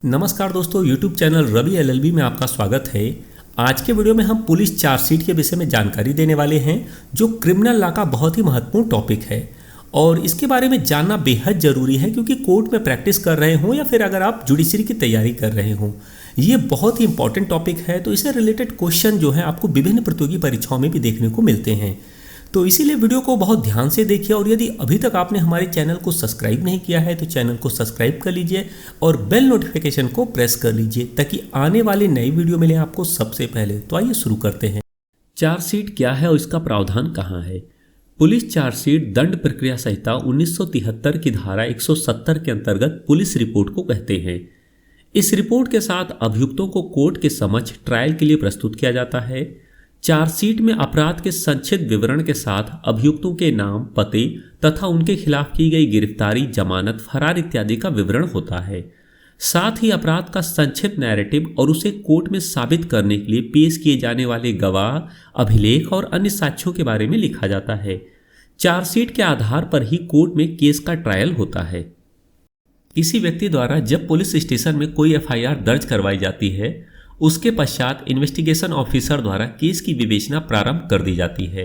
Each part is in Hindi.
नमस्कार दोस्तों, YouTube चैनल रवि LLB में आपका स्वागत है। आज के वीडियो में हम पुलिस चार्जशीट के विषय में जानकारी देने वाले हैं, जो क्रिमिनल लॉ का बहुत ही महत्वपूर्ण टॉपिक है और इसके बारे में जानना बेहद ज़रूरी है, क्योंकि कोर्ट में प्रैक्टिस कर रहे हों या फिर अगर आप जुडिशरी की तैयारी कर रहे हों, ये बहुत ही इंपॉर्टेंट टॉपिक है। तो इससे रिलेटेड क्वेश्चन जो है आपको विभिन्न प्रतियोगी परीक्षाओं में भी देखने को मिलते हैं। तो इसीलिए वीडियो को बहुत ध्यान से देखिए और यदि अभी तक आपने हमारे चैनल को सब्सक्राइब नहीं किया है तो चैनल को सब्सक्राइब कर लीजिए और बेल नोटिफिकेशन को प्रेस कर लीजिए ताकि आने वाली नई वीडियो मिले आपको सबसे पहले। तो आइए शुरू करते हैं। चार्जशीट क्या है और इसका प्रावधान कहाँ है? पुलिस चार्जशीट दंड प्रक्रिया संहिता 1973 की धारा 170 के अंतर्गत पुलिस रिपोर्ट को कहते हैं। इस रिपोर्ट के साथ अभियुक्तों को कोर्ट के समक्ष ट्रायल के लिए प्रस्तुत किया जाता है। चार्जशीट में अपराध के संक्षिप्त विवरण के साथ अभियुक्तों के नाम, पते तथा उनके खिलाफ की गई गिरफ्तारी, जमानत, फरार इत्यादि का विवरण होता है। साथ ही अपराध का संक्षिप्त नैरेटिव और उसे कोर्ट में साबित करने के लिए पेश किए जाने वाले गवाह, अभिलेख और अन्य साक्ष्यों के बारे में लिखा जाता है। चार्जशीट के आधार पर ही कोर्ट में केस का ट्रायल होता है। किसी व्यक्ति द्वारा जब पुलिस स्टेशन में कोई FIR दर्ज करवाई जाती है, उसके पश्चात इन्वेस्टिगेशन ऑफिसर द्वारा केस की विवेचना प्रारंभ कर दी जाती है।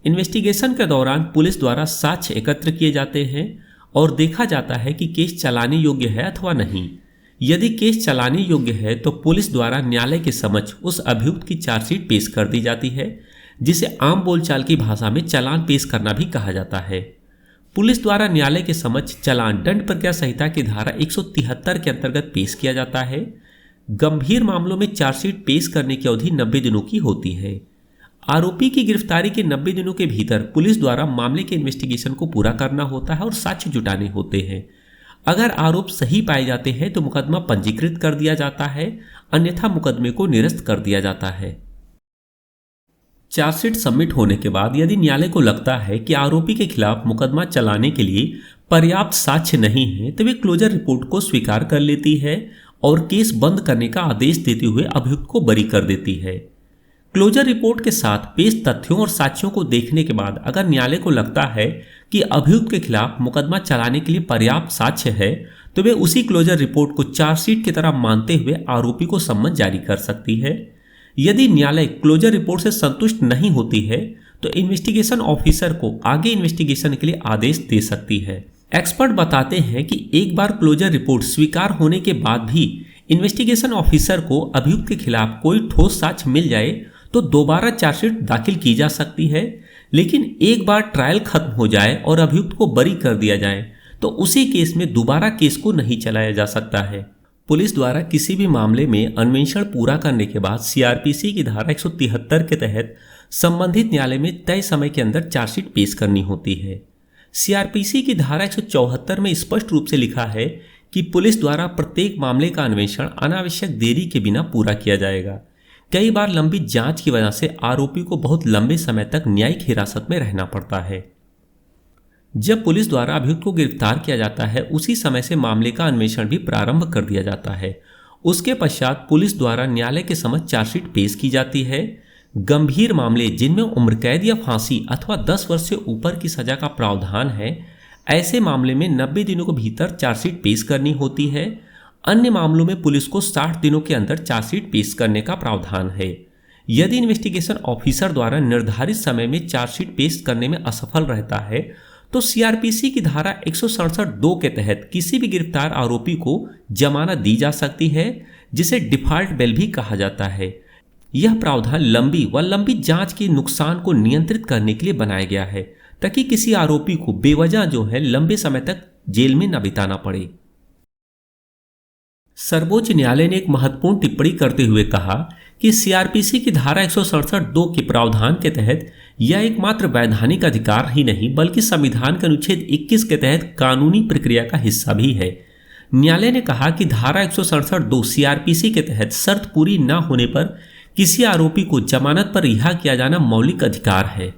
इन्वेस्टिगेशन के दौरान पुलिस द्वारा साक्ष्य एकत्र किए जाते हैं और देखा जाता है कि केस चलाने योग्य है अथवा नहीं। यदि केस चलाने योग्य है तो पुलिस द्वारा न्यायालय के समक्ष उस अभियुक्त की चार्जशीट पेश कर दी जाती है, जिसे आम बोलचाल की भाषा में चालान पेश करना भी कहा जाता है। पुलिस द्वारा न्यायालय के समक्ष चालान दंड प्रक्रिया संहिता की धारा 173 के अंतर्गत पेश किया जाता है। गंभीर मामलों में चार्जशीट पेश करने की अवधि 90 दिनों की होती है। आरोपी की गिरफ्तारी के 90 दिनों के भीतर पुलिस द्वारा मामले के इन्वेस्टिगेशन को पूरा करना होता है और साक्ष्य जुटाने होते हैं। अगर आरोप सही पाए जाते हैं तो मुकदमा पंजीकृत कर दिया जाता है, अन्यथा मुकदमे को निरस्त कर दिया जाता है। चार्जशीट सबमिट होने के बाद यदि न्यायालय को लगता है कि आरोपी के खिलाफ मुकदमा चलाने के लिए पर्याप्त साक्ष्य नहीं है तो वे क्लोजर रिपोर्ट को स्वीकार कर लेती है और केस बंद करने का आदेश देते हुए अभियुक्त को बरी कर देती है। क्लोजर रिपोर्ट के साथ पेश तथ्यों और साक्ष्यों को देखने के बाद अगर न्यायालय को लगता है कि अभियुक्त के खिलाफ मुकदमा चलाने के लिए पर्याप्त साक्ष्य है तो वे उसी क्लोजर रिपोर्ट को चार्जशीट की तरह मानते हुए आरोपी को सम्मन जारी कर सकती है। यदि न्यायालय क्लोजर रिपोर्ट से संतुष्ट नहीं होती है तो इन्वेस्टिगेशन ऑफिसर को आगे इन्वेस्टिगेशन के लिए आदेश दे सकती है। एक्सपर्ट बताते हैं कि एक बार क्लोजर रिपोर्ट स्वीकार होने के बाद भी इन्वेस्टिगेशन ऑफिसर को अभियुक्त के खिलाफ कोई ठोस साक्ष्य मिल जाए तो दोबारा चार्जशीट दाखिल की जा सकती है, लेकिन एक बार ट्रायल खत्म हो जाए और अभियुक्त को बरी कर दिया जाए तो उसी केस में दोबारा केस को नहीं चलाया जा सकता है। पुलिस द्वारा किसी भी मामले में अन्वेषण पूरा करने के बाद CRPC की धारा 173 के तहत संबंधित न्यायालय में तय समय के अंदर चार्जशीट पेश करनी होती है। CRPC की धारा 174 में स्पष्ट रूप से लिखा है कि पुलिस द्वारा प्रत्येक मामले का अन्वेषण अनावश्यक देरी के बिना पूरा किया जाएगा। कई बार लंबी जांच की वजह से आरोपी को बहुत लंबे समय तक न्यायिक हिरासत में रहना पड़ता है। जब पुलिस द्वारा अभियुक्त को गिरफ्तार किया जाता है उसी समय से मामले का अन्वेषण भी प्रारंभ कर दिया जाता है। उसके पश्चात पुलिस द्वारा न्यायालय के समक्ष चार्जशीट पेश की जाती है। गंभीर मामले जिनमें उम्र कैद या फांसी अथवा 10 वर्ष से ऊपर की सजा का प्रावधान है, ऐसे मामले में 90 दिनों के भीतर चार्जशीट पेश करनी होती है। अन्य मामलों में पुलिस को 60 दिनों के अंदर चार्जशीट पेश करने का प्रावधान है। यदि इन्वेस्टिगेशन ऑफिसर द्वारा निर्धारित समय में चार्जशीट पेश करने में असफल रहता है तो CRPC की धारा 167(2) के तहत किसी भी गिरफ्तार आरोपी को जमानत दी जा सकती है, जिसे डिफॉल्ट बेल भी कहा जाता है। यह प्रावधान लंबी जांच के नुकसान को नियंत्रित करने के लिए बनाया गया है ताकि किसी आरोपी को बेवजह लंबे समय तक जेल में न बिताना पड़े। सर्वोच्च न्यायालय ने एक महत्वपूर्ण टिप्पणी करते हुए कहा कि CRPC की धारा 167(2) के प्रावधान के तहत यह एकमात्र वैधानिक अधिकार ही नहीं बल्कि संविधान के अनुच्छेद 21 के तहत कानूनी प्रक्रिया का हिस्सा भी है। न्यायालय ने कहा कि धारा 167(2) CRPC के तहत शर्त पूरी न होने पर किसी आरोपी को जमानत पर रिहा किया जाना मौलिक अधिकार है।